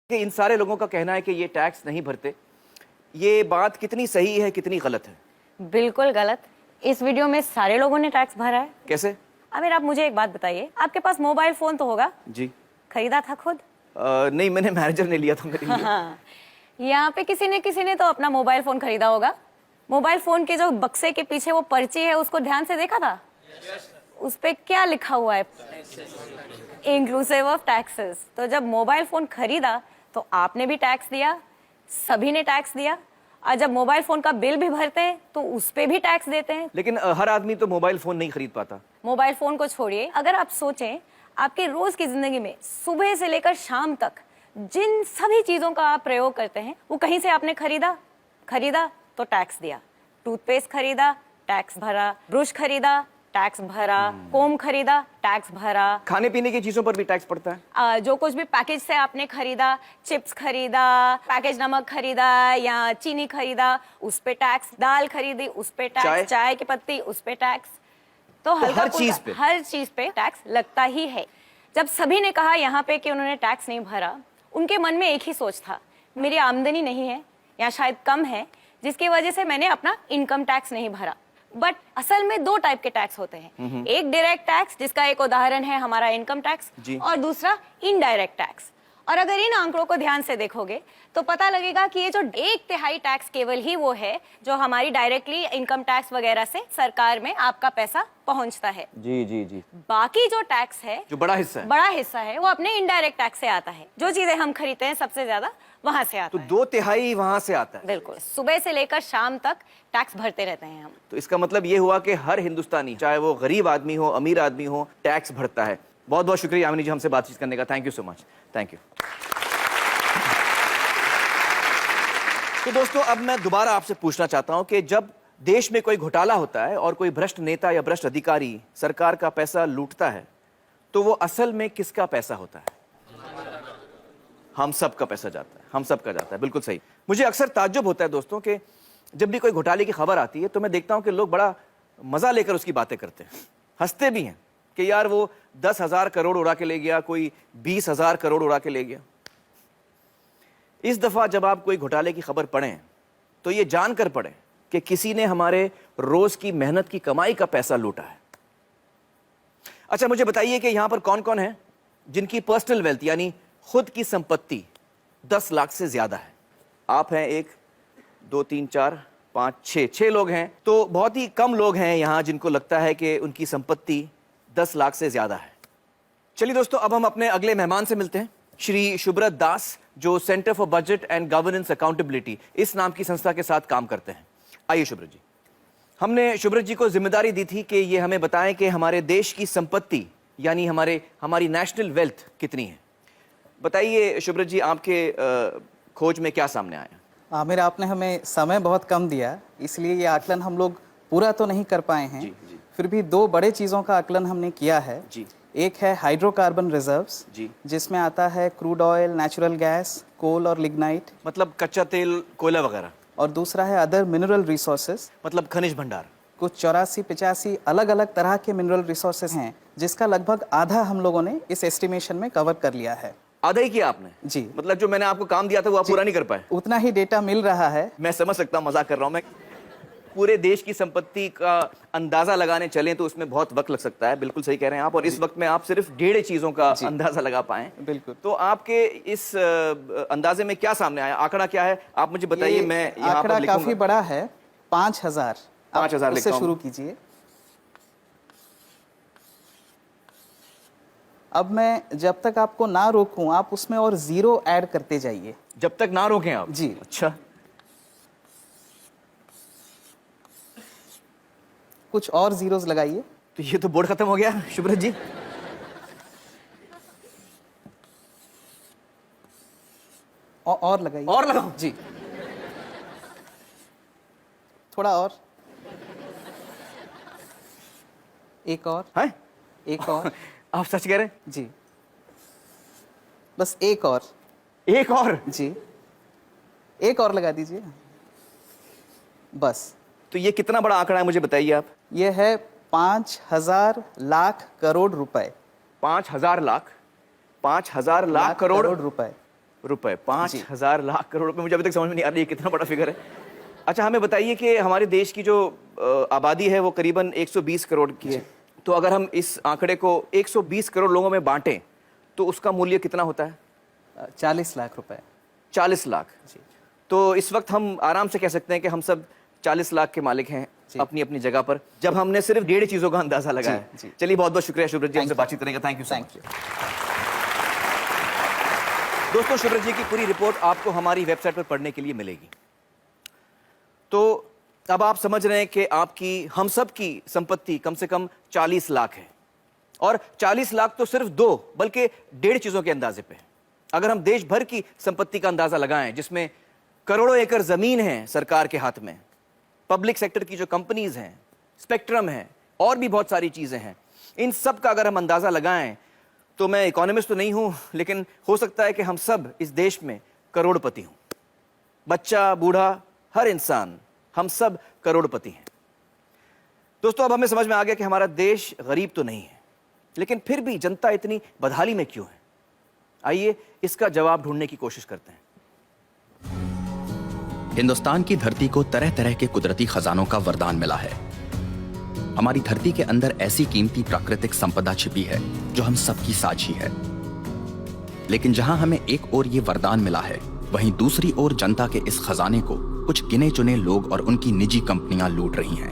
कि इन सारे लोगों का कहना है कि ये टैक्स नहीं भरते। ये बात कितनी सही है, कितनी गलत है? बिल्कुल गलत। इस वीडियो में सारे लोगों ने टैक्स भरा है। कैसे? आमिर, आप मुझे एक बात बताइए, आपके पास मोबाइल फोन तो होगा? जी। खरीदा था खुद? नहीं, मैंने मैनेजर ने लिया था मेरे लिए। हाँ। यहाँ पे किसी ने तो अपना मोबाइल फोन खरीदा होगा। मोबाइल फोन के जो बक्से के पीछे वो पर्ची है, उसको ध्यान से देखा था? उस पे क्या लिखा हुआ है? Inclusive of taxes. तो जब मोबाइल फोन खरीदा तो आपने भी टैक्स दिया, सभी ने टैक्स दिया। और जब मोबाइल फोन का बिल भी भरते हैं तो उस पे भी टैक्स देते हैं। लेकिन हर आदमी तो मोबाइल फोन नहीं खरीद पाता। मोबाइल फोन को छोड़िए, अगर आप सोचें आपके रोज की जिंदगी में सुबह से लेकर शाम तक जिन सभी चीजों का आप प्रयोग करते हैं वो कहीं से आपने खरीदा तो टैक्स दिया। टूथपेस्ट खरीदा, टैक्स भरा। ब्रश खरीदा, टैक्स भरा। कोम खरीदा, टैक्स भरा। खाने पीने की चीजों पर भी टैक्स पड़ता है। जो कुछ भी पैकेज से आपने खरीदा, चिप्स खरीदा, पैकेज नमक खरीदा या चीनी खरीदा, उस पे टैक्स। दाल खरीदी, उस पे टैक्स। चाय की पत्ती, उस पे टैक्स। तो हर चीज पे टैक्स लगता ही है। जब सभी ने कहा यहाँ पे कि उन्होंने टैक्स नहीं भरा, उनके मन में एक ही सोच था, मेरी आमदनी नहीं है या शायद कम है, जिसकी वजह से मैंने अपना इनकम टैक्स नहीं भरा। बट असल में दो टाइप के टैक्स होते हैं। एक डायरेक्ट टैक्स, जिसका एक उदाहरण है हमारा इनकम टैक्स, और दूसरा इनडायरेक्ट टैक्स। और अगर इन आंकड़ों को ध्यान से देखोगे तो पता लगेगा कि ये जो 1/3 टैक्स केवल ही वो है जो हमारी डायरेक्टली इनकम टैक्स वगैरह से सरकार में आपका पैसा पहुंचता है। जी जी जी। बाकी जो टैक्स है, जो बड़ा हिस्सा है वो अपने इनडायरेक्ट टैक्स से आता है। जो चीजें हम खरीदते हैं सबसे ज्यादा वहां से आता है। 2/3 वहां से आता है। बिल्कुल, सुबह से लेकर शाम तक टैक्स भरते रहते हैं हम। तो इसका मतलब ये हुआ कि हर हिंदुस्तानी, चाहे वो गरीब आदमी हो, अमीर आदमी हो, टैक्स भरता है। बहुत बहुत शुक्रिया यामिनी जी हमसे बातचीत करने का। Thank you so much. Thank you. तो दोस्तों, अब मैं दोबारा आपसे पूछना चाहता हूं कि जब देश में कोई घोटाला होता है और कोई भ्रष्ट नेता या भ्रष्ट अधिकारी सरकार का पैसा लूटता है, तो वो असल में किसका पैसा होता है? हम सब का पैसा जाता है, हम सब का जाता है। बिल्कुल सही। मुझे अक्सर ताज्जुब होता है दोस्तों कि जब भी कोई घोटाले की खबर आती है तो मैं देखता हूं कि लोग बड़ा मजा लेकर उसकी बातें करते हैं, हंसते भी हैं कि यार वो 10,000 करोड़ उड़ा के ले गया, कोई 20,000 करोड़ उड़ा के ले गया। इस दफा जब आप कोई घोटाले की खबर पढ़ें तो ये जानकर पढ़ें कि किसी ने हमारे रोज की मेहनत की कमाई का पैसा लूटा है। अच्छा, मुझे बताइए कि यहां पर कौन कौन है जिनकी पर्सनल वेल्थ यानी खुद की संपत्ति 10 लाख से ज्यादा है? आप हैं 1 2 3 4 5 6 लोग हैं। तो बहुत ही कम लोग हैं यहां जिनको लगता है कि उनकी संपत्ति 10 लाख से ज्यादा है। चलिए दोस्तों, अब हम अपने अगले मेहमान से मिलते हैं, श्री शुभ्रत दास, जो centre for budget and governance accountability इस नाम की संस्था के साथ काम करते हैं। आइए शुभ्रत जी। हमने शुभ्रत जी को जिम्मेदारी दी थी कि ये हमें बताएं कि हमारे देश की संपत्ति यानी हमारी नेशनल वेल्थ कितनी है। बताइए शुभ्रत जी, आपके खोज में क्या सामने आया? आमिर, आपने हमें समय बहुत कम दिया, इसलिए ये आकलन हम लोग पूरा तो नहीं कर पाए हैं। जी, जी। फिर भी 2 बड़े चीज़ों का आकलन हमने किया है। जी। एक है हाइड्रोकार्बन रिजर्व्स, जी, जिसमें आता है क्रूड ऑयल, नेचुरल गैस, कोल और लिग्नाइट, मतलब कच्चा तेल, कोयला वगैरह। और दूसरा है अदर मिनरल रिसोर्सेज, मतलब खनिज भंडार। कुछ 84-85 अलग अलग तरह के मिनरल रिसोर्सेज हैं, जिसका लगभग आधा हम लोगों ने इस एस्टिमेशन में कवर कर लिया है। आधा ही किया आपने? जी। मतलब जो मैंने आपको काम दिया था वो आप पूरा नहीं कर पाए? उतना ही डेटा मिल रहा है। मैं समझ सकता हूँ, मजाक कर रहा हूँ मैं। पूरे देश की संपत्ति का अंदाजा लगाने चलें तो उसमें बहुत वक्त लग सकता है। बिल्कुल सही कह रहे हैं आप। और इस वक्त में आप सिर्फ 1.5 चीजों का अंदाजा लगा पाए। बिल्कुल। तो आपके इस अंदाजे में क्या सामने आया? आंकड़ा क्या है आप मुझे बताइए। मैं यहाँ पर आंकड़ा लिखूंगा। काफी बड़ा है, 5,000। 5,000 से शुरू कीजिए। अब मैं जब तक आपको ना रोकूं आप उसमें और 0 ऐड करते जाइए। जब तक ना रोकें आप? जी। अच्छा, कुछ और जीरोस लगाइए। तो ये तो बोर्ड खत्म हो गया शुभ्रत जी। और लगाइए। और लगाओ जी, थोड़ा और, एक और है? एक और। आप सच कह रहे हैं? जी, बस एक और। एक और? जी, एक और लगा दीजिए बस। तो ये कितना बड़ा आंकड़ा है मुझे बताइए आप। ये है 5,000 लाख करोड़ रुपए। 5,000 लाख? 5,000 लाख करोड़ रुपए। रुपए, 5,000 लाख करोड़ रुपए। मुझे अभी तक समझ में नहीं आ रही है कितना बड़ा फिगर है। अच्छा, हमें बताइए कि हमारे देश की जो आबादी है वो करीबन 120 करोड़ की है, तो अगर हम इस आंकड़े को 120 करोड़ लोगों में बांटें तो उसका मूल्य कितना होता है? 40 लाख रुपए। 40 लाख। तो इस वक्त हम आराम से कह सकते हैं कि हम सब 40 लाख के मालिक हैं अपनी अपनी जगह पर, जब हमने सिर्फ 1.5 चीजों का अंदाजा लगाया। चलिए, बहुत बहुत शुक्रिया शुभ्रत जी हमसे बातचीत करने का। Thank you so much. दोस्तों, शुभ्रत जी की पूरी रिपोर्ट आपको हमारी वेबसाइट पर पढ़ने के लिए मिलेगी। तो अब आप समझ रहे हैं कि आपकी, हम सब की संपत्ति कम से कम 40 लाख है, और 40 लाख तो सिर्फ 2 बल्कि 1.5 चीजों के अंदाजे पे है। अगर हम देश भर की संपत्ति का अंदाजा लगाएं, जिसमें करोड़ों एकड़ जमीन है सरकार के हाथ में, पब्लिक सेक्टर की जो कंपनीज हैं, स्पेक्ट्रम है, और भी बहुत सारी चीजें हैं, इन सब का अगर हम अंदाजा लगाएं तो मैं इकोनॉमिस्ट तो नहीं हूं, लेकिन हो सकता है कि हम सब इस देश में करोड़पति हों। बच्चा, बूढ़ा, हर इंसान, हम सब करोड़पति हैं। दोस्तों, अब हमें समझ में आ गया कि हमारा देश गरीब तो नहीं है, लेकिन फिर भी जनता इतनी बदहाली में क्यों है? आइए इसका जवाब ढूंढने की कोशिश करते हैं। हिंदुस्तान की धरती को तरह तरह के कुदरती खजानों का वरदान मिला है। हमारी धरती के अंदर ऐसी कीमती प्राकृतिक संपदा छिपी है जो हम सबकी साझी है। लेकिन जहां हमें एक ओर ये वरदान मिला है, वहीं दूसरी ओर जनता के इस खजाने को कुछ गिने चुने लोग और उनकी निजी कंपनियां लूट रही हैं।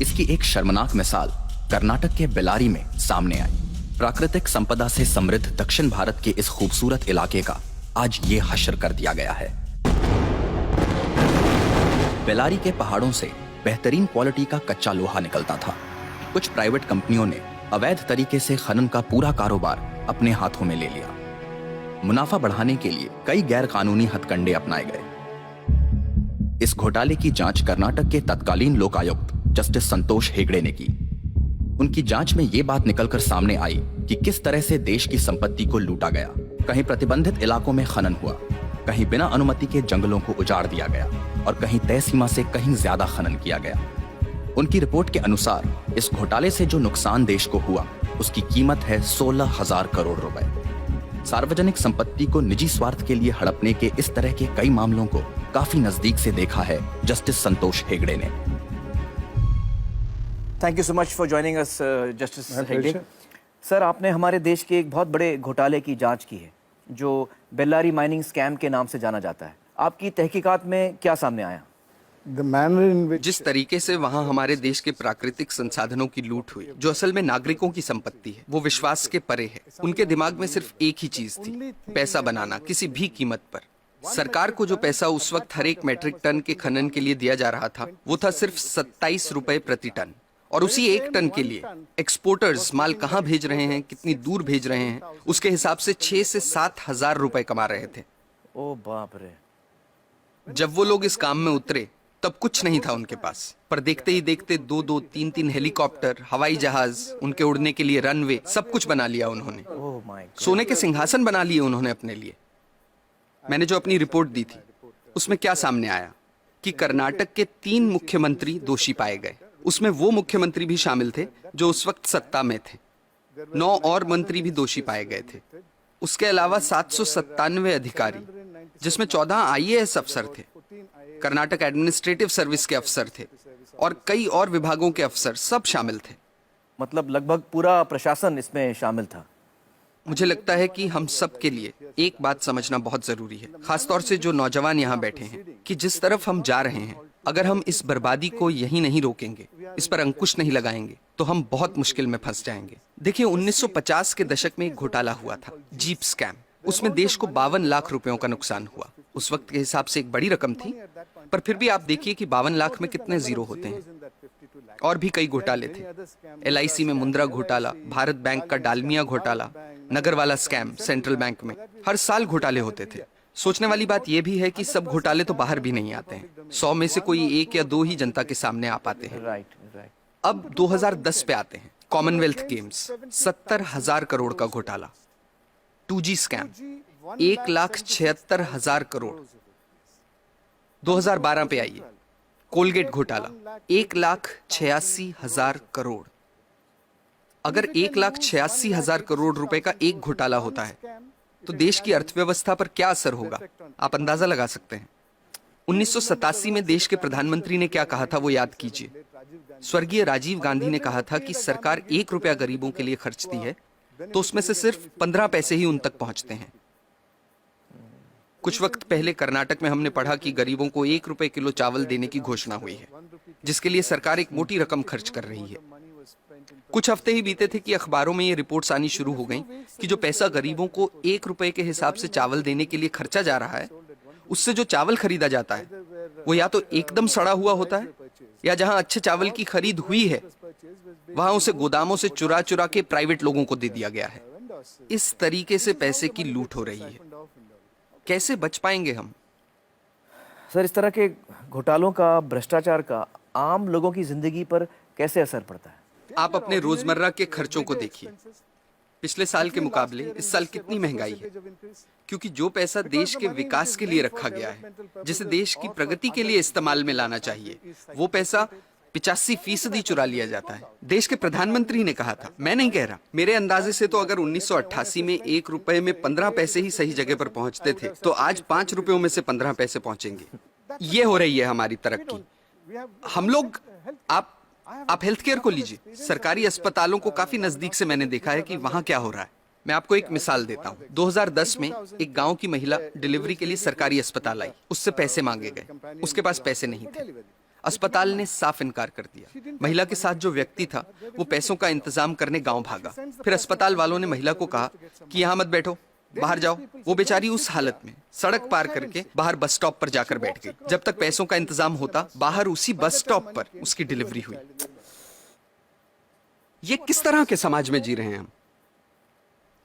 इसकी एक शर्मनाक मिसाल कर्नाटक के बेल्लारी में सामने आई। प्राकृतिक संपदा से समृद्ध दक्षिण भारत के इस खूबसूरत इलाके का आज ये हश्र कर दिया गया है। बेल्लारी के पहाड़ों से बेहतरीन क्वालिटी का कच्चा लोहा निकलता था। कुछ प्राइवेट कंपनियों ने अवैध तरीके से खनन का पूरा कारोबार अपने हाथों में ले लिया। मुनाफा बढ़ाने के लिए कई गैर कानूनी हथकंडे अपनाए गए। इस घोटाले की जांच कर्नाटक के तत्कालीन लोकायुक्त जस्टिस संतोष हेगड़े ने की। उनकी जांच में यह बात निकलकर सामने आई कि किस तरह से देश की संपत्ति को लूटा गया। कहीं प्रतिबंधित इलाकों में खनन हुआ, कहीं बिना अनुमति के जंगलों को उजाड़ दिया गया, और कहीं तय सीमा से कहीं ज्यादा खनन किया गया। उनकी रिपोर्ट के अनुसार इस घोटाले से जो नुकसान देश को हुआ, उसकी कीमत है 16,000 करोड़ रुपए। सार्वजनिक संपत्ति को निजी स्वार्थ के लिए हड़पने के इस तरह के कई मामलों को काफी नजदीक से देखा है जस्टिस संतोष हेगड़े ने। Thank you so much for joining us justice Hegde. Sir, आपने हमारे देश के एक बहुत बड़े घोटाले की जांच की है जो बेल्लारी माइनिंग स्कैम के नाम से जाना जाता है। आपकी तहकीकात में क्या सामने आया? जिस तरीके से वहाँ हमारे देश के प्राकृतिक संसाधनों की लूट हुई, जो असल में नागरिकों की संपत्ति है, वो विश्वास के परे है। उनके दिमाग में सिर्फ एक ही चीज थी, पैसा बनाना किसी भी कीमत पर। सरकार को जो पैसा उस वक्त हर एक मैट्रिक टन के खनन के लिए दिया जा रहा था, वो था सिर्फ 27 रुपए प्रति टन। और उसी 1 टन के लिए एक्सपोर्टर्स माल कहाँ भेज रहे हैं, कितनी दूर भेज रहे हैं, उसके हिसाब से 6 से 7 हजार रुपए कमा रहे थे। ओ बाप रे। जब वो लोग इस काम में उतरे तब कुछ नहीं था उनके पास, पर देखते ही देखते 2-2, 3-3 हेलीकॉप्टर, हवाई जहाज, उनके उड़ने के लिए रनवे, सब कुछ बना लिया उन्होंने। सोने के सिंहासन बना लिए उन्होंने अपने लिए। मैंने जो अपनी रिपोर्ट दी थी उसमें क्या सामने आया कि कर्नाटक के 3 मुख्यमंत्री दोषी पाए गए। उसमें वो मुख्यमंत्री भी शामिल थे जो उस वक्त सत्ता में थे। 9 और मंत्री भी दोषी पाए गए थे। उसके अलावा 797 अधिकारी, जिसमें 14 IAS अफसर थे, कर्नाटक एडमिनिस्ट्रेटिव सर्विस के अफसर थे, और कई और विभागों के अफसर, सब शामिल थे। मतलब लगभग पूरा प्रशासन इसमें शामिल था। मुझे लगता है कि हम सब के लिए एक बात समझना बहुत जरूरी है, खासतौर से जो नौजवान यहाँ बैठे हैं, कि जिस तरफ हम जा रहे हैं, अगर हम इस बर्बादी को यहीं नहीं रोकेंगे, इस पर अंकुश नहीं लगाएंगे, तो हम बहुत मुश्किल में फंस जाएंगे। देखिए, 1950 के दशक में एक घोटाला हुआ था, जीप स्कैम। उसमें देश को 52 लाख रुपयों का नुकसान हुआ। उस वक्त के हिसाब से एक बड़ी रकम थी, पर फिर भी आप देखिए कि 52 लाख में कितने जीरो होते हैं। और भी कई घोटाले थे, LIC में मुंद्रा घोटाला, भारत बैंक का डालमिया घोटाला, नगर वाला स्कैम सेंट्रल बैंक में। हर साल घोटाले होते थे। सोचने वाली बात यह भी है कि सब घोटाले तो बाहर भी नहीं आते हैं। 100 में से कोई 1 या 2 ही जनता के सामने आ पाते हैं। अब 2010 पे आते हैं, कॉमनवेल्थ गेम्स, 70,000 करोड़ का घोटाला। 2G scam, 1,76,000 crore. 2012 पे आइए, कोलगेट घोटाला, 1,86,000 करोड़। अगर 1,86,000 करोड़ रुपए का एक घोटाला होता है, तो देश की अर्थव्यवस्था पर क्या असर होगा, आप अंदाजा लगा सकते हैं। 1987 में देश के प्रधानमंत्री ने क्या कहा था वो याद कीजिए। स्वर्गीय राजीव गांधी ने कहा था कि सरकार 1 रुपया गरीबों के लिए खर्चती है तो उसमें से सिर्फ 15 पैसे ही उन तक पहुंचते हैं। कुछ वक्त पहले कर्नाटक में हमने पढ़ा कि गरीबों को 1 रुपए किलो चावल देने की घोषणा हुई है, जिसके लिए सरकार एक मोटी रकम खर्च कर रही है। कुछ हफ्ते ही बीते थे कि अखबारों में ये रिपोर्ट्स आनी शुरू हो गईं कि जो पैसा गरीबों को 1 रुपए के हिसाब से चावल देने के लिए खर्चा जा रहा है, उससे जो चावल खरीदा जाता है वो या तो एकदम सड़ा हुआ होता है, या जहां अच्छे चावल की खरीद हुई है वहां उसे गोदामों से चुरा चुरा के प्राइवेट लोगों को दे दिया गया है। इस तरीके से पैसे की लूट हो रही है। कैसे बच पाएंगे हम? सर, इस तरह के घोटालों का, भ्रष्टाचार का आम लोगों की जिंदगी पर कैसे असर पड़ता है? आप अपने रोजमर्रा के खर्चों को देखिए। पिछले साल के मुकाबले इस साल कितनी महंगाई है, क्योंकि जो पैसा देश के विकास के लिए रखा गया है, जिसे देश की प्रगति के लिए इस्तेमाल में लाना चाहिए, वो पैसा 85% चुरा लिया जाता है। देश के प्रधानमंत्री ने कहा था, मैं नहीं कह रहा, मेरे अंदाजे से तो अगर 1988 में 1 रुपए में 15 पैसे ही सही जगह पर पहुंचते थे तो आज 5 रुपयों में से 15 पैसे पहुंचेंगे। ये हो रही है हमारी तरक्की। हम लोग, आप हेल्थ केयर को लीजिए। सरकारी अस्पतालों को काफी नजदीक से मैंने देखा है कि वहां क्या हो रहा है। मैं आपको एक मिसाल देता हूँ। 2010 में एक गांव की महिला डिलीवरी के लिए सरकारी अस्पताल आई। उससे पैसे मांगे गए, उसके पास पैसे नहीं थे। अस्पताल ने साफ इनकार कर दिया। महिला के साथ जो व्यक्ति था वो पैसों का इंतजाम करने गांव भागा। फिर अस्पताल वालों ने महिला को कहा कि यहाँ मत बैठो, बाहर जाओ। वो बेचारी उस हालत में सड़क पार करके बाहर बस स्टॉप पर जाकर बैठ गई। जब तक पैसों का इंतजाम होता, बाहर उसी बस स्टॉप पर उसकी डिलीवरी हुई। ये किस तरह के समाज में जी रहे हैं हम?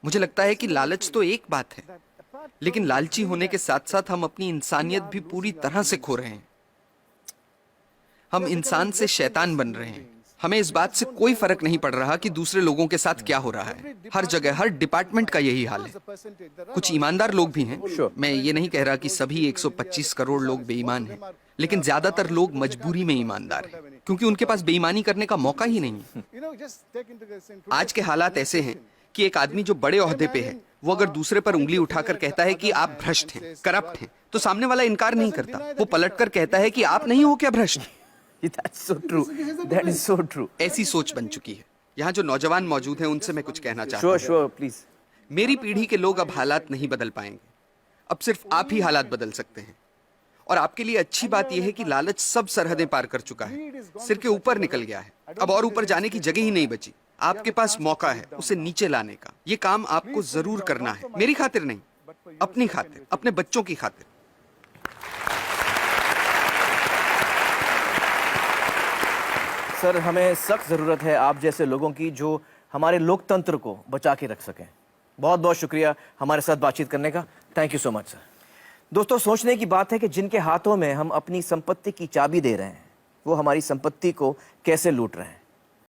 मुझे लगता है कि लालच तो एक बात है, लेकिन लालची होने के साथ साथ हम अपनी इंसानियत भी पूरी तरह से खो रहे हैं। हम इंसान से शैतान बन रहे हैं। हमें इस बात से कोई फर्क नहीं पड़ रहा कि दूसरे लोगों के साथ क्या हो रहा है। हर जगह, हर डिपार्टमेंट का यही हाल है। कुछ ईमानदार लोग भी हैं। मैं ये नहीं कह रहा कि सभी 125 करोड़ लोग बेईमान हैं, लेकिन ज्यादातर लोग मजबूरी में ईमानदार हैं, क्योंकि उनके पास बेईमानी करने का मौका ही नहीं है। आज के हालात ऐसे हैं कि एक आदमी जो बड़े ओहदे पे है, वो अगर दूसरे पर उंगली उठाकर कहता है कि आप भ्रष्ट हैं, करप्ट हैं, तो सामने वाला इनकार नहीं करता। वो पलटकर कहता है कि आप नहीं हो क्या भ्रष्ट? That's so true. That is so true. ऐसी सोच बन चुकी है। यहाँ जो नौजवान मौजूद हैं उनसे मैं कुछ कहना चाहता हूँ। Sure, please. मेरी पीढ़ी के लोग अब हालात नहीं बदल पाएंगे। अब सिर्फ आप ही हालात बदल सकते हैं। और आपके लिए अच्छी बात यह है कि लालच सब सरहदें पार कर चुका है, सिर के ऊपर निकल गया है। अब और ऊपर जाने की जगह ही नहीं बची। आपके पास मौका है उसे नीचे लाने का। ये काम आपको जरूर करना है, मेरी खातिर नहीं, अपनी खातिर, अपने बच्चों की खातिर। सर, हमें सख्त ज़रूरत है आप जैसे लोगों की जो हमारे लोकतंत्र को बचा के रख सकें। बहुत बहुत शुक्रिया हमारे साथ बातचीत करने का। Thank you so much sir. दोस्तों, सोचने की बात है कि जिनके हाथों में हम अपनी संपत्ति की चाबी दे रहे हैं, वो हमारी संपत्ति को कैसे लूट रहे हैं।